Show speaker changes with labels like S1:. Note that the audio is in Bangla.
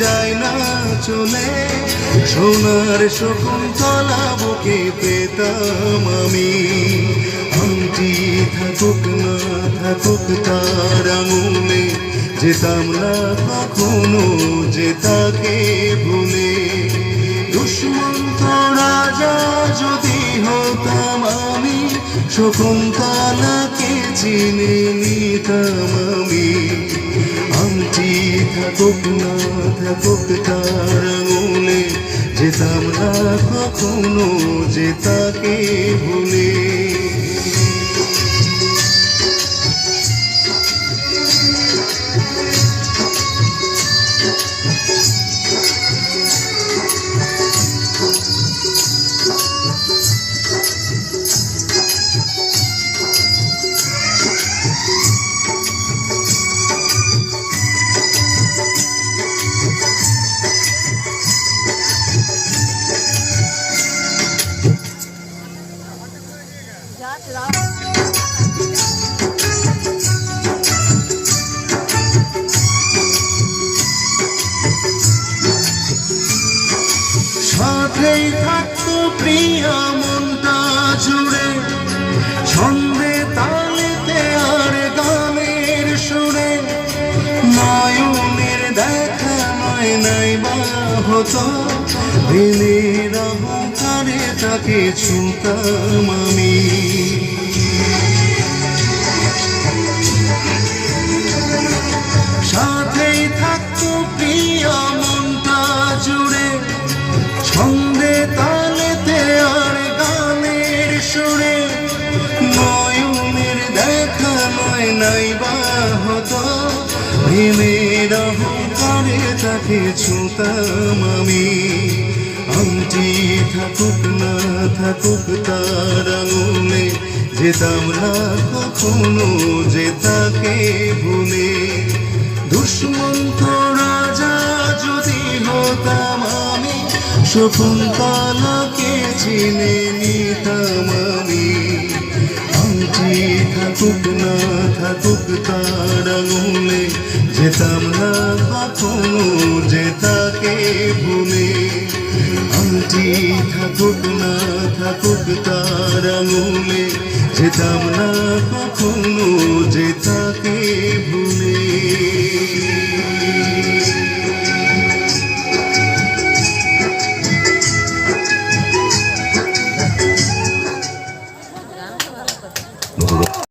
S1: যায় না চলে, সোনার শকুন্তলা বুকে পেতাম আমি। আংটি থাকুক না থাকুক তার আঙুলে, যেতাম না কখনো যে তাকে ভুলে। দুষ্মন্ত রাজা যদি হতাম আমি, শকুন্তলাকে চিনে নিতাম আমি। আংটি থাকুক না থাকুক তার আঙুলে, যেতাম না কখনো যে তাকে ভুলে। সাথেই থাকতো প্রিয়া মনটা জুড়ে, ছন্দে তালেতে আর গানের সুরে। নয়নের দেখা নয় নাই বা হতো, দিনের অহংকারে তাকে ছুঁতাম আমি। সাথেই থাকতো প্রিয়া মনটা জুড়ে, ছন্দে তালেতে আর গানের সুরে। নয়নের দেখা নয় নাই বা হতো, প্রেমের অহংকারে তাকে ছুঁতাম আমি। আংটি থাকুক না থাকুক তার আঙুলে, যেতাম না কখনো যে তাকে ভুলে। দুষ্মন্ত রাজা যদি হতাম আমি, শকুন্তলাকে চিনে নিতাম আমি। আংটি থাকুক না থাকুক তার আঙুলে, যেতাম না কখনো যে তাকে ভুলে। আংটি থাকুক না থাকুক তার আঙুলে, যেতাম না কখনো যে তাকে ভুলে।